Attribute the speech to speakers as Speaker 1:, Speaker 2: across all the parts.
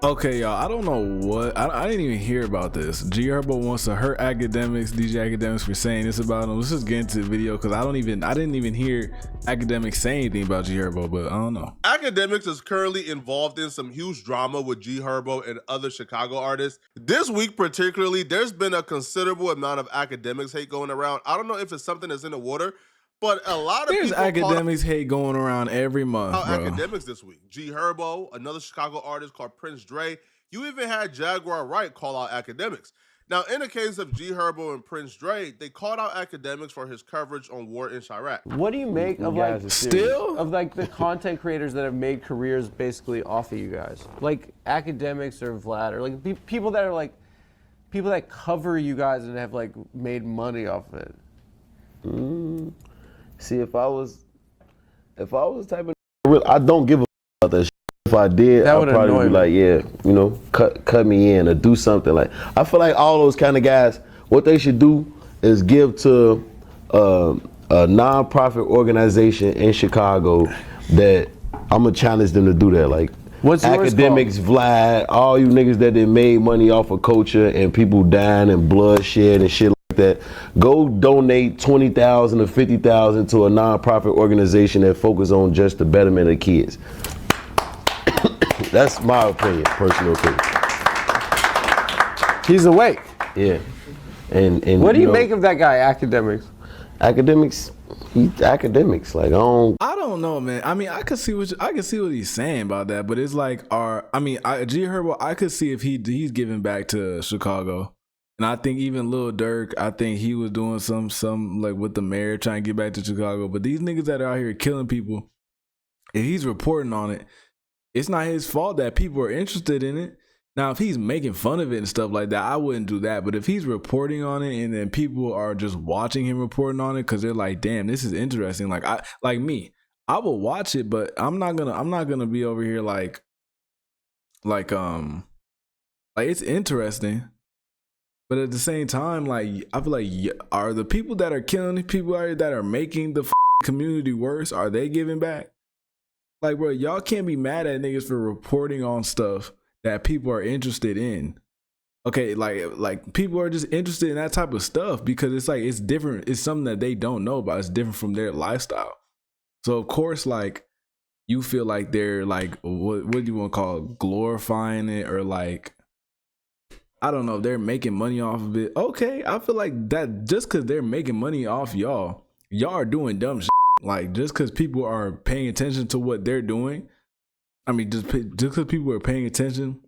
Speaker 1: Okay, y'all, I don't know what I didn't even hear about this. G Herbo wants to hurt academics, DJ Academics for saying this about him. Let's just get into the video because I didn't even hear academics say anything about G Herbo, but I don't know.
Speaker 2: Akademiks is currently involved in some huge drama with G Herbo and other Chicago artists. This week particularly, there's been a considerable amount of Akademiks hate going around. I don't know if it's something that's in the water, but a lot of
Speaker 1: There's
Speaker 2: people
Speaker 1: academics hate going around every month, bro.
Speaker 2: Akademiks this week. G Herbo, another Chicago artist called Prince Dre. You even had Jaguar Wright call out Akademiks. Now, in the case of G Herbo and Prince Dre, they called out Akademiks for his coverage on war in Chirac.
Speaker 3: What do you make of like the content creators that have made careers basically off of you guys, like Akademiks or Vlad, or like people that are like people that cover you guys and have like made money off of it?
Speaker 4: See, if I was the type of I don't give a about that shit. If I did, I'd probably be like, yeah, you know, cut me in or do something. Like, I feel like all those kind of guys, what they should do is give to a non-profit organization in Chicago that I'm gonna challenge them to do that. Like,
Speaker 3: what's
Speaker 4: Akademiks, Vlad, all you niggas that they made money off of culture and people dying and bloodshed and shit like that. Go donate $20,000 or $50,000 to a non-profit organization that focus on just the betterment of kids. That's my opinion, personal opinion.
Speaker 3: He's awake.
Speaker 4: Yeah. And
Speaker 3: what do you make of that guy, Akademiks?
Speaker 4: Akademiks, like
Speaker 1: I don't know, man. I mean, I can see what he's saying about that, but it's like G Herbo, I could see if he's giving back to Chicago. And I think even Lil Durk, I think he was doing some like with the mayor trying to get back to Chicago. But these niggas that are out here killing people, if he's reporting on it, it's not his fault that people are interested in it. Now, if he's making fun of it and stuff like that, I wouldn't do that. But if he's reporting on it and then people are just watching him reporting on it because they're like, damn, this is interesting. Like I will watch it, but I'm not gonna be over here like it's interesting. But at the same time, like, I feel like, are the people that are killing people out here that are making the community worse, are they giving back? Like, bro, y'all can't be mad at niggas for reporting on stuff that people are interested in. Okay, like people are just interested in that type of stuff because it's like, it's different. It's something that they don't know about. It's different from their lifestyle. So, of course, like, you feel like they're like, what do you want to call it? Glorifying it, or like, I don't know, they're making money off of it. Okay, I feel like that just because they're making money off y'all are doing dumb shit. Like, just because people are paying attention to what they're doing, I mean, just because people are paying attention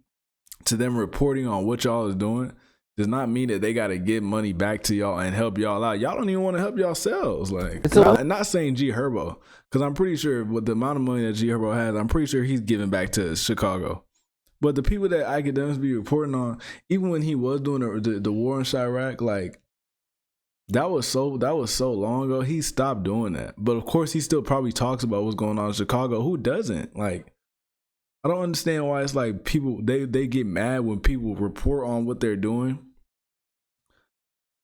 Speaker 1: to them reporting on what y'all is doing, does not mean that they got to give money back to y'all and help y'all out. Y'all don't even want to help yourselves. Like, I'm not saying G Herbo, because I'm pretty sure with the amount of money that G Herbo has, I'm pretty sure he's giving back to Chicago. But the people that Akademiks be reporting on, even when he was doing the war in Chirac, like, that was so long ago. He stopped doing that. But of course, he still probably talks about what's going on in Chicago. Who doesn't? Like, I don't understand why it's like people they get mad when people report on what they're doing,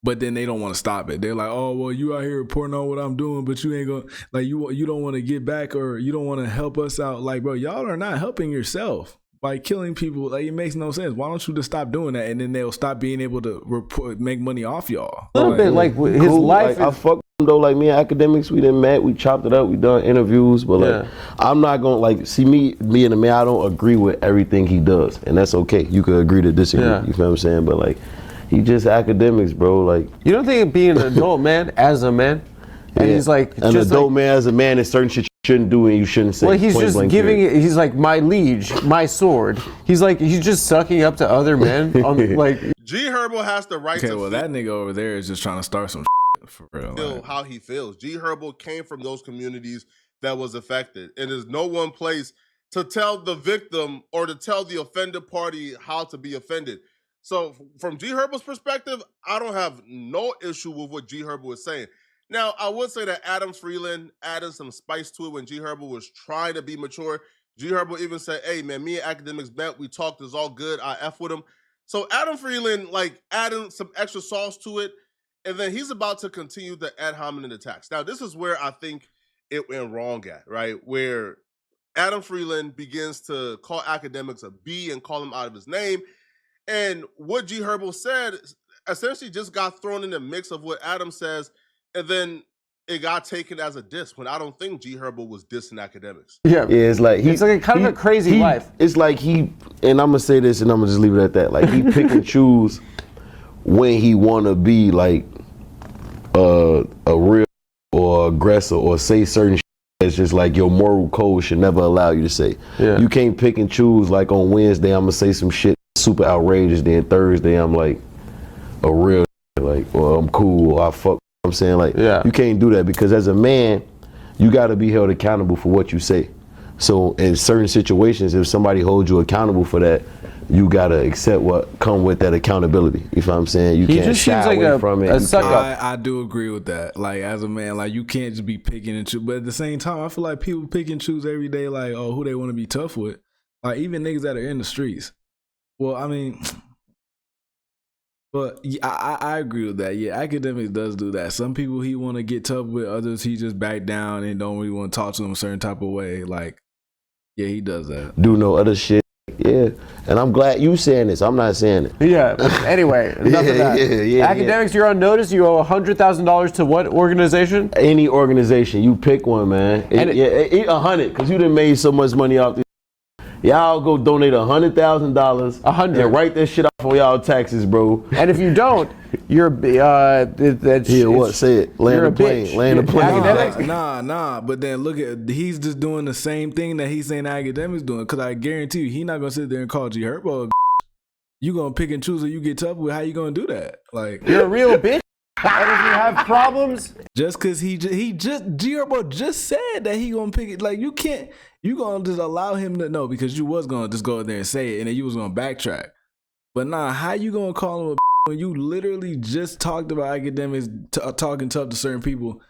Speaker 1: but then they don't want to stop it. They're like, oh, well, you out here reporting on what I'm doing, but you ain't gonna, like, you don't want to get back, or you don't want to help us out. Like, bro, y'all are not helping yourself by killing people. Like, it makes no sense. Why don't you just stop doing that, and then they'll stop being able to make money off y'all?
Speaker 3: A little bit like his life.
Speaker 4: Like, I fuck him though. Like, me and Akademiks, we done met, we chopped it up, we done interviews, but like, I'm not gonna like see me and the man. I don't agree with everything he does, and that's okay. You could agree to disagree. Yeah. You feel what I'm saying? But like, he just Akademiks, bro. Like,
Speaker 3: you don't think being an adult man as a man, and he's like
Speaker 4: an adult man as a man, is certain shit you shouldn't do and you shouldn't say.
Speaker 3: Well, he's just giving it. He's like, my liege, my sword. He's like, he's just sucking up to other men. On, like,
Speaker 2: G Herbo has the right to
Speaker 1: feel that nigga over there is just trying to start some for real.
Speaker 2: Feel how he feels. G Herbo came from those communities that was affected, and there's no one place to tell the victim or to tell the offended party how to be offended. So from G Herbo's perspective, I don't have no issue with what G Herbo is saying. Now, I would say that Adam Freeland added some spice to it when G Herbo was trying to be mature. G Herbo even said, hey, man, me and Akademiks met. We talked. It's all good. I F with him. So Adam Freeland, like, adding some extra sauce to it, and then he's about to continue the ad hominem attacks. Now, this is where I think it went wrong at, right? Where Adam Freeland begins to call Akademiks a B and call him out of his name. And what G Herbo said essentially just got thrown in the mix of what Adam says, and then it got taken as a diss when I don't think G Herbo was dissing Akademiks.
Speaker 3: Yeah,
Speaker 4: it's like
Speaker 3: it's like kind of a crazy life.
Speaker 4: It's like and I'm gonna say this and I'm gonna just leave it at that. Like he pick and choose when he wanna be like a real or aggressor or say certain shit that's just like your moral code should never allow you to say. Yeah. You can't pick and choose like on Wednesday I'm gonna say some shit super outrageous, then Thursday I'm like a real like, well, I'm cool, I fuck. I'm saying, like, you can't do that because as a man, you got to be held accountable for what you say. So in certain situations, if somebody holds you accountable for that, you got to accept what come with that accountability. You know what I'm saying? You can't shy away from it.
Speaker 1: I do agree with that. Like, as a man, like, you can't just be picking and choose. But at the same time, I feel like people pick and choose every day, like, oh, who they want to be tough with. Like, even niggas that are in the streets. Well, I mean... But yeah, I agree with that. Yeah, Akademiks does do that. Some people he want to get tough with, others he just back down and don't really want to talk to them a certain type of way. Like, yeah, he does that.
Speaker 4: Do no other shit. Yeah, and I'm glad you saying this. I'm not saying it.
Speaker 3: Yeah. Anyway, enough of that. Akademiks, you're on notice. You owe $100,000 to what organization?
Speaker 4: Any organization. You pick one, man. 100, because you done made so much money off this. Y'all go donate $100,000.
Speaker 3: 100.
Speaker 4: And write that shit off on y'all taxes, bro.
Speaker 3: And if you don't, you're
Speaker 4: what? Say it. Land a plane. Land a plane.
Speaker 1: Nah. But then look at he's just doing the same thing that he's saying Akademiks doing. Because I guarantee you, he not gonna sit there and call G Herbo. You gonna pick and choose who you get tough with. How you gonna do that? Like
Speaker 3: you're a real bitch. And if you have problems,
Speaker 1: just because G Herbo just said that he gonna pick it. Like you can't. You gonna just allow him to know because you was gonna just go in there and say it and then you was gonna backtrack. But nah, how you gonna call him a when you literally just talked about Akademiks talking tough to certain people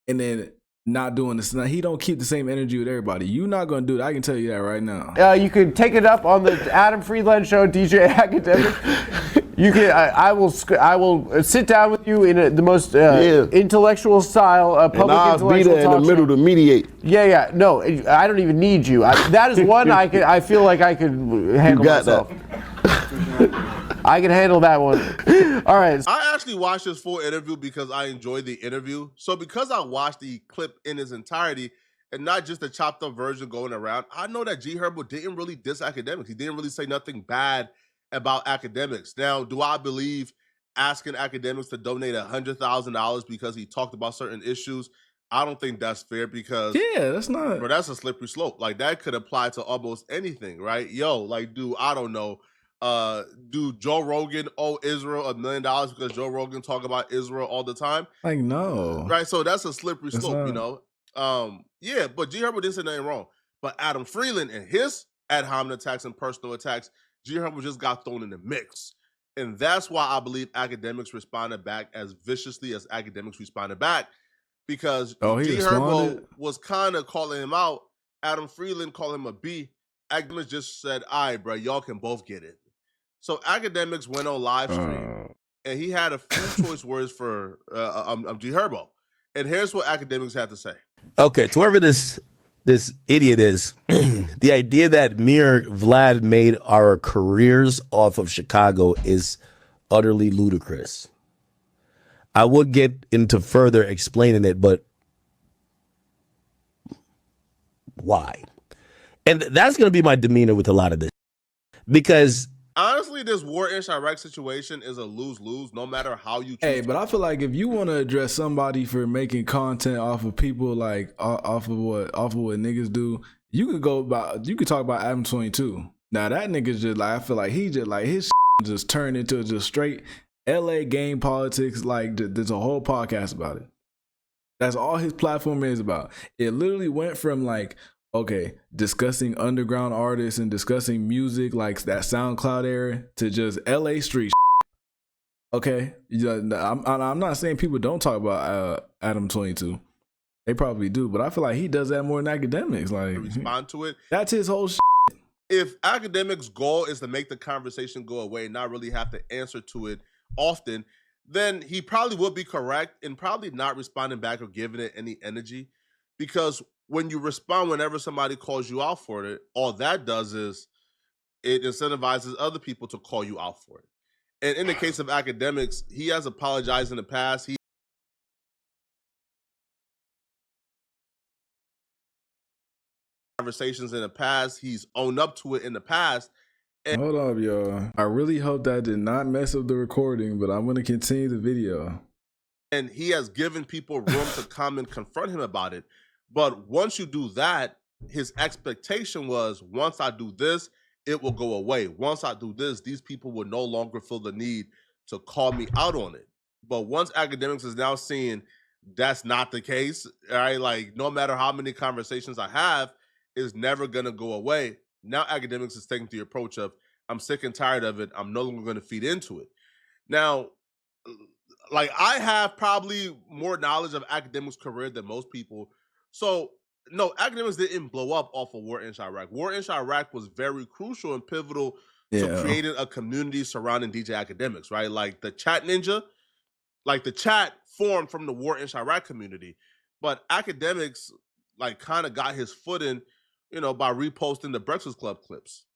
Speaker 1: and then not doing this? Now, he don't keep the same energy with everybody. You not gonna do it. I can tell you that right now.
Speaker 3: You can take it up on the Adam Freeland show, DJ Akademiks. You can. I will sit down with you in the most intellectual style, public
Speaker 4: and I'll
Speaker 3: intellectual
Speaker 4: be there in the middle to mediate.
Speaker 3: Yeah. No, I don't even need you. That is one I feel like I could handle myself. I can handle that one. All right.
Speaker 2: I actually watched this full interview because I enjoyed the interview. So because I watched the clip in its entirety and not just the chopped up version going around, I know that G Herbo didn't really diss Akademiks. He didn't really say nothing bad about Akademiks. Now, do I believe asking Akademiks to donate $100,000 because he talked about certain issues? I don't think that's fair because
Speaker 1: that's not.
Speaker 2: Bro, that's a slippery slope. Like that could apply to almost anything, right? Yo, like, dude, I don't know. Do Joe Rogan owe Israel $1 million because Joe Rogan talk about Israel all the time?
Speaker 1: Like no,
Speaker 2: right? So that's a slippery slope, you know. Yeah, but G Herbo didn't say nothing wrong. But Adam Freeland and his ad hominem attacks and personal attacks, G Herbo just got thrown in the mix, and that's why I believe Akademiks responded back as viciously as Akademiks responded back because G Herbo was kind of calling him out. Adam Freeland called him a B. Akademiks just said, "All right, bro, y'all can both get it." So Akademiks went on live stream, and he had a few choice words for G Herbo. And here's what Akademiks had to say.
Speaker 5: Okay, to whoever this idiot is, the idea that me or Vlad made our careers off of Chicago is utterly ludicrous. I would get into further explaining it, but why? And that's going to be my demeanor with a lot of this. Because
Speaker 2: honestly, this war-ish-Iraq situation is a lose-lose no matter how you choose.
Speaker 1: Hey, but I feel like if you want to address somebody for making content off of people, like off of what niggas do, you could talk about Adam 22. Now that nigga's just like, I feel like he just like his just turned into just straight LA game politics. Like there's a whole podcast about it. That's all his platform is about. It literally went from like, okay, discussing underground artists and discussing music like that SoundCloud era to just LA street. Okay, I'm not saying people don't talk about Adam 22. They probably do, but I feel like he does that more than Akademiks. Like
Speaker 2: respond to it.
Speaker 1: That's his whole.
Speaker 2: If Akademiks' goal is to make the conversation go away and not really have to answer to it often, then he probably would be correct in probably not responding back or giving it any energy, because when you respond whenever somebody calls you out for it, all that does is it incentivizes other people to call you out for it. And in the case of Akademiks, he has apologized in the past. He conversations in the past. He's owned up to it in the past.
Speaker 1: And hold up, y'all. I really hope that did not mess up the recording, but I'm going to continue the video.
Speaker 2: And he has given people room to come and confront him about it. But once you do that, his expectation was, once I do this, it will go away. Once I do this, these people will no longer feel the need to call me out on it. But once Akademiks is now seeing that's not the case, right? Like, no matter how many conversations I have, it's never going to go away. Now Akademiks is taking the approach of, I'm sick and tired of it. I'm no longer going to feed into it. Now, like, I have probably more knowledge of Akademiks' career than most people. So, no, Akademiks didn't blow up off of War in Chirac. War in Chirac was very crucial and pivotal to creating a community surrounding DJ Akademiks, right? Like the Chat Ninja, like the chat formed from the War in Chirac community. But Akademiks, like, kind of got his foot in, you know, by reposting the Breakfast Club clips.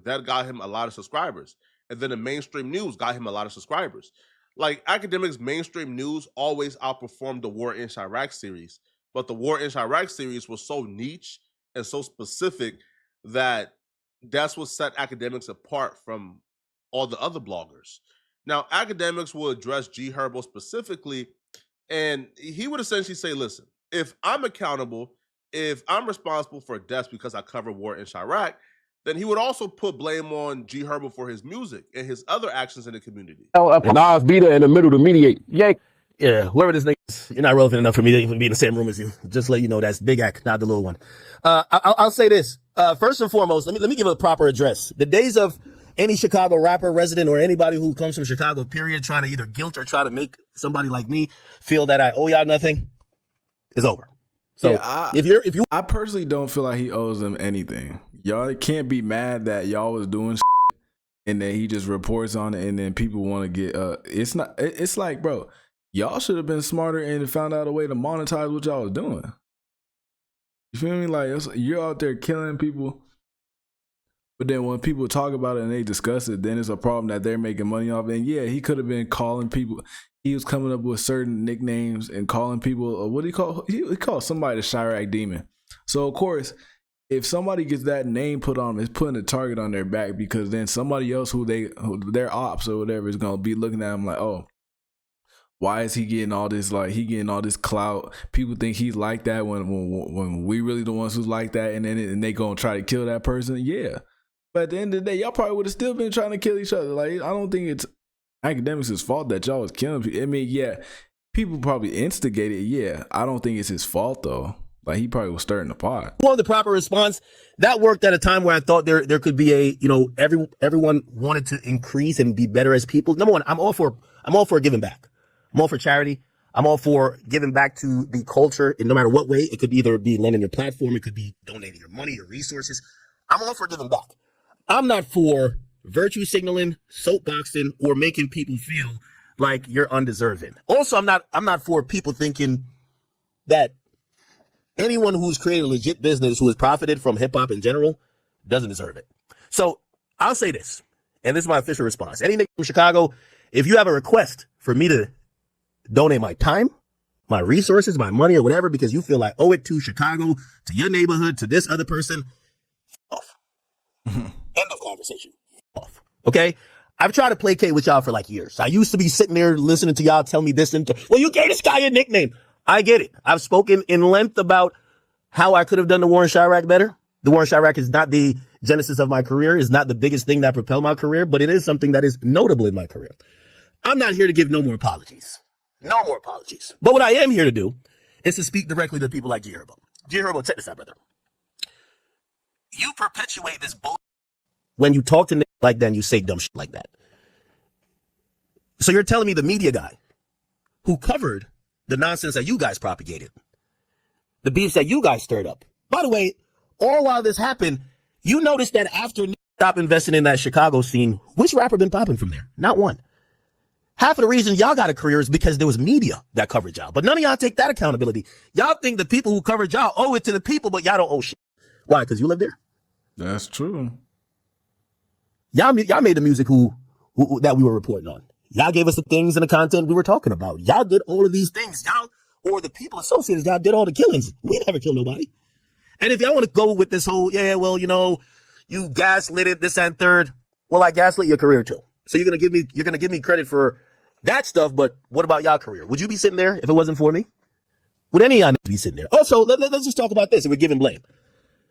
Speaker 2: That got him a lot of subscribers. And then the mainstream news got him a lot of subscribers. Like, Akademiks' mainstream news always outperformed the War in Chirac series. But the War in Chirac series was so niche and so specific that that's what set Akademiks apart from all the other bloggers. Now, Akademiks will address G Herbo specifically, and he would essentially say, listen, if I'm accountable, if I'm responsible for deaths because I cover War in Chirac, then he would also put blame on G Herbo for his music and his other actions in the community.
Speaker 5: And Nas be there in the middle to mediate. Yeah, whoever this nigga is, you're not relevant enough for me to even be in the same room as you. Just let you know that's Big Act, not the little one. I'll say this. First and foremost, let me give a proper address. The days of any Chicago rapper, resident, or anybody who comes from Chicago, period, trying to either guilt or try to make somebody like me feel that I owe y'all nothing is over. So
Speaker 1: yeah, I personally don't feel like he owes them anything. Y'all can't be mad that y'all was doing shit and then he just reports on it and then people want to get it's like, bro, y'all should have been smarter and found out a way to monetize what y'all was doing. You feel me? Like, you're out there killing people, but then when people talk about it and they discuss it, then it's a problem that they're making money off. And yeah, he could have been calling people. He was coming up with certain nicknames and calling people, what do you call? He called somebody the Chirac Demon. So of course, if somebody gets that name put on them, it's putting a target on their back, because then somebody else who their ops or whatever is gonna be looking at him like, oh, why is he getting all this? Like, he getting all this clout. People think he's like that when we really the ones who's like that, and then they gonna try to kill that person. Yeah, but at the end of the day, y'all probably would have still been trying to kill each other. Like, I don't think it's Akademiks' fault that y'all was killing people. I mean, yeah, people probably instigated. Yeah, I don't think it's his fault though. Like, he probably was stirring the pot.
Speaker 5: Well, the proper response, that worked at a time where I thought there could be a, you know, everyone wanted to increase and be better as people. Number one, I'm all for giving back. I'm all for charity. I'm all for giving back to the culture in no matter what way. It could either be lending your platform. It could be donating your money, your resources. I'm all for giving back. I'm not for virtue signaling, soapboxing, or making people feel like you're undeserving. Also, I'm not for people thinking that anyone who's created a legit business who has profited from hip hop in general doesn't deserve it. So I'll say this, and this is my official response. Any nigga from Chicago, if you have a request for me to donate my time, my resources, my money, or whatever, because you feel like owe it to Chicago, to your neighborhood, to this other person, off. End of conversation. Off. Okay? I've tried to placate with y'all for like years. I used to be sitting there listening to y'all tell me this and well, you gave this guy a nickname. I get it. I've spoken in length about how I could have done the War in Chirac better. The War in Chirac is not the genesis of my career, is not the biggest thing that propelled my career, but it is something that is notable in my career. I'm not here to give no more apologies. No more apologies. But what I am here to do is to speak directly to people like G Herbo. G Herbo, check this out, brother. You perpetuate this bull when you talk to niggas like that and you say dumb shit like that. So you're telling me the media guy who covered the nonsense that you guys propagated, the beefs that you guys stirred up. By the way, all while this happened, you noticed that after niggas stopped investing in that Chicago scene, which rapper been popping from there? Not one. Half of the reason y'all got a career is because there was media that covered y'all. But none of y'all take that accountability. Y'all think the people who covered y'all owe it to the people, but y'all don't owe shit. Why? Because you live there.
Speaker 1: That's true.
Speaker 5: Y'all made the music who that we were reporting on. Y'all gave us the things and the content we were talking about. Y'all did all of these things. Y'all, or the people associated, y'all did all the killings. We never killed nobody. And if y'all want to go with this whole, you gaslit it, this and third. Well, I gaslit your career too. So you're gonna give me credit for that stuff, but what about y'all career? Would you be sitting there if it wasn't for me? Would any of y'all be sitting there? Also, let's just talk about this. If we're giving blame,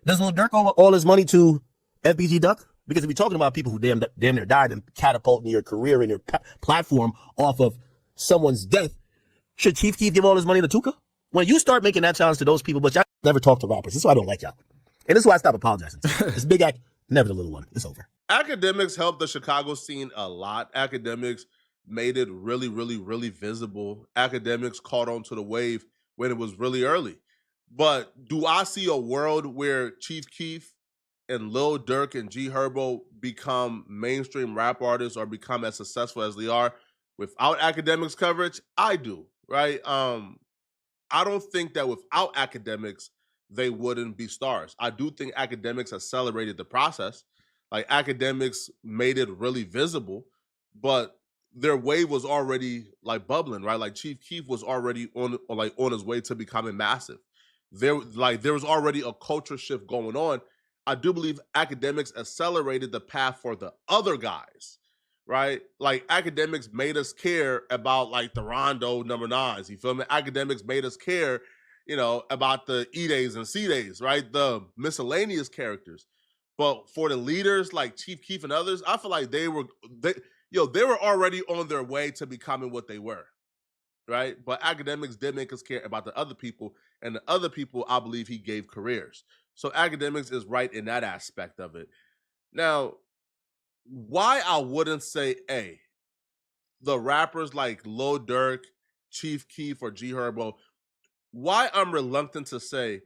Speaker 5: does Lil Durk owe all his money to FBG Duck? Because if you're talking about people who damn near died and catapulting your career and your platform off of someone's death, should Chief Keef give all his money to Tuka? When you start making that challenge to those people, but y'all never talk to rappers. This is why I don't like y'all. And this is why I stop apologizing. This big act, never the little one. It's over.
Speaker 2: Akademiks helped the Chicago scene a lot. Akademiks made it really, really, really visible. Akademiks caught on to the wave when it was really early. But do I see a world where Chief Keef and Lil Durk and G Herbo become mainstream rap artists or become as successful as they are without Akademiks coverage? I do, right? I don't think that without Akademiks, they wouldn't be stars. I do think Akademiks accelerated the process. Like, Akademiks made it really visible, but their wave was already like bubbling, right? Like, Chief Keef was already on his way to becoming massive. There was already a culture shift going on. I do believe Akademiks accelerated the path for the other guys, right? Like, Akademiks made us care about like the Rondo number 9s. You feel me? Akademiks made us care, about the E-Days and C-Days, right? The miscellaneous characters. But for the leaders like Chief Keef and others, I feel like they were already on their way to becoming what they were, right? But Akademiks did make us care about the other people, and the other people, I believe he gave careers. So Akademiks is right in that aspect of it. Now, why I wouldn't say, the rappers like Lil Durk, Chief Keef, or G Herbo, why I'm reluctant to say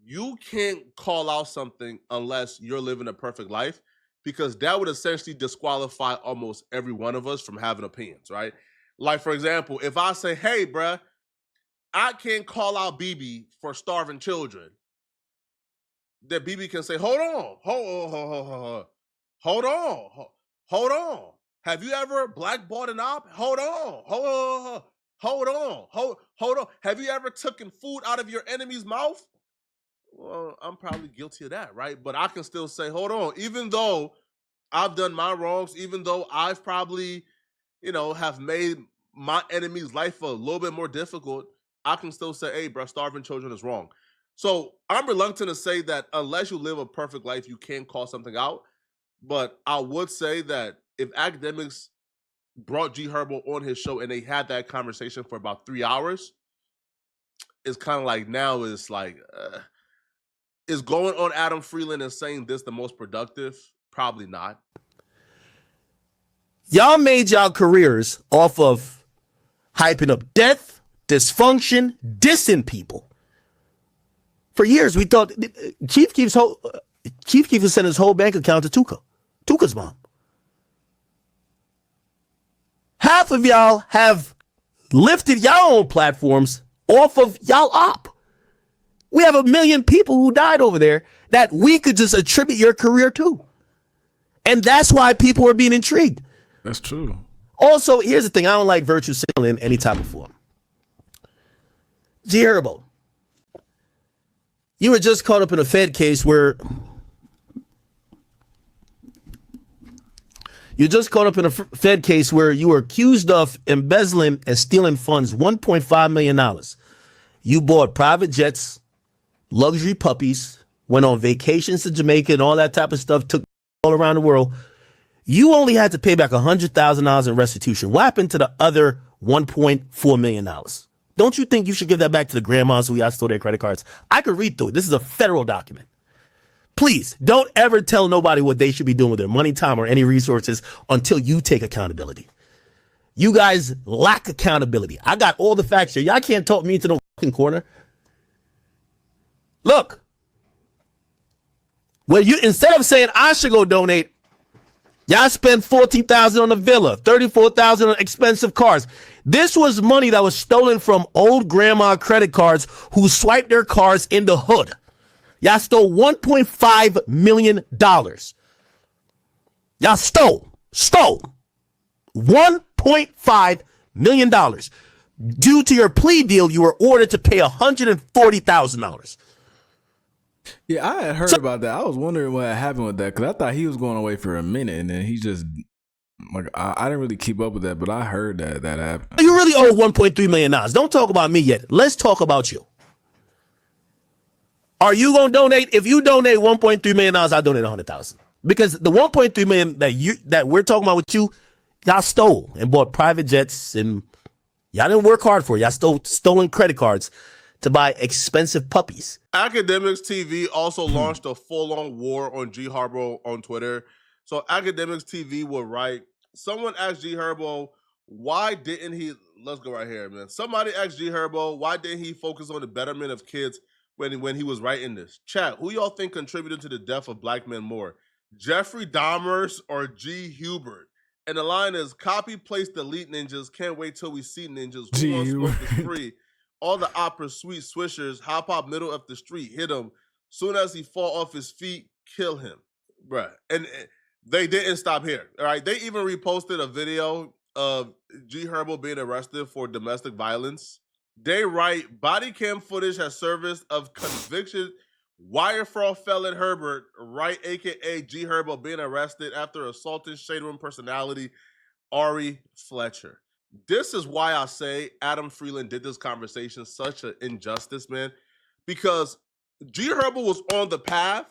Speaker 2: you can't call out something unless you're living a perfect life, because that would essentially disqualify almost every one of us from having opinions, right? Like, for example, if I say, hey, bruh, I can't call out BB for starving children, that BB can say, hold on. Have you ever blackballed an op? Hold on. Have you ever taken food out of your enemy's mouth? Well, I'm probably guilty of that, right? But I can still say, hold on, even though I've done my wrongs, even though I've probably, have made my enemy's life a little bit more difficult, I can still say, hey, bro, starving children is wrong. So I'm reluctant to say that unless you live a perfect life, you can call something out. But I would say that if Akademiks brought G Herbo on his show and they had that conversation for about 3 hours, it's kind of like now it's like... is going on Adam Freeland and saying this the most productive? Probably not.
Speaker 5: Y'all made y'all careers off of hyping up death, dysfunction, dissing people. For years, we thought Chief Keef was sending his whole bank account to Tuka's mom. Half of y'all have lifted y'all own platforms off of y'all op. We have 1 million people who died over there that we could just attribute your career to. And that's why people are being intrigued.
Speaker 1: That's true.
Speaker 5: Also, here's the thing. I don't like virtue signaling in any type of form. G Herbo, you were just caught up in a Fed case where you were accused of embezzling and stealing funds, $1.5 million. You bought private jets, luxury puppies, went on vacations to Jamaica and all that type of stuff, took all around the world. You only had to pay back $100,000 in restitution. What happened to the other $1.4 million? Don't you think you should give that back to the grandmas who y'all stole their credit cards? I could read through it. This is a federal document. Please don't ever tell nobody what they should be doing with their money, time, or any resources until you take accountability. You guys lack accountability. I got all the facts here. Y'all can't talk me into no fucking corner. Look, well, instead of saying I should go donate, Y'all spent $14,000 on a villa, $34,000 on expensive cars. This was money that was stolen from old grandma credit cards who swiped their cards in the hood. Y'all stole $1.5 million. Y'all stole $1.5 million. Due to your plea deal, you were ordered to pay $140,000.
Speaker 1: Yeah, I had heard about that. I was wondering what happened with that because I thought he was going away for a minute and then he just like I didn't really keep up with that, but I heard that happened.
Speaker 5: You really owe $1.3 million. Don't talk about me yet. Let's talk about you. Are you gonna donate? If you donate $1.3 million, I'll donate $100,000 because the $1.3 million that we're talking about with you, y'all stole and bought private jets and y'all didn't work hard for it. Y'all stole stolen credit cards to buy expensive puppies.
Speaker 2: Akademiks TV also launched a full-on war on G Herbo on Twitter. So Akademiks TV will write, someone asked G Herbo, why didn't he, let's go right here, man. Somebody asked G Herbo, why didn't he focus on the betterment of kids when he was writing this? Chat, who y'all think contributed to the death of black men more? Jeffrey Dahmers or G Hubert? And the line is, copy, paste, delete ninjas. Can't wait till we see ninjas. Who wants smoke is free? All the opera sweet swishers, hop up middle of the street, hit him. Soon as he fall off his feet, kill him. Bruh. And they didn't stop here. All right. They even reposted a video of G Herbo being arrested for domestic violence. They write, body cam footage has surfaced of conviction wire fraud felon Herbert, right, aka G Herbo, being arrested after assaulting Shade Room personality Ari Fletcher. This is why I say Adam Freeland did this conversation such an injustice, man, because G Herbo was on the path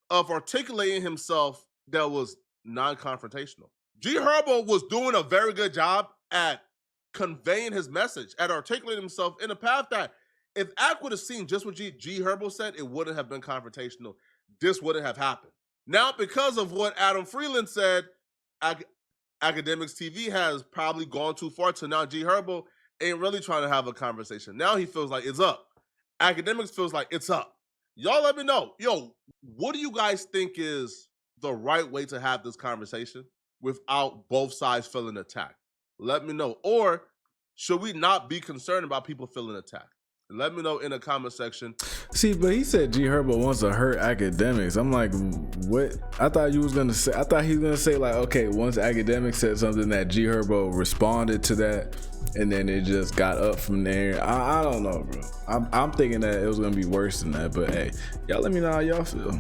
Speaker 2: of articulating himself that was non-confrontational. G Herbo was doing a very good job at conveying his message, at articulating himself in a path that if Ak would have seen just what G Herbo said, it wouldn't have been confrontational. This wouldn't have happened. Now, because of what Adam Freeland said, Akademiks TV has probably gone too far to now G Herbo ain't really trying to have a conversation. Now he feels like it's up. Akademiks feels like it's up. Y'all let me know. Yo, what do you guys think is the right way to have this conversation without both sides feeling attacked? Let me know. Or should we not be concerned about people feeling attacked? Let me know in the comment section.
Speaker 1: See, but he said G Herbo wants to hurt Akademiks. I'm like, what? I thought he was gonna say like, okay, once Akademiks said something that G Herbo responded to that, and then it just got up from there. I don't know, bro. I'm thinking that it was gonna be worse than that. But hey, y'all let me know how y'all feel.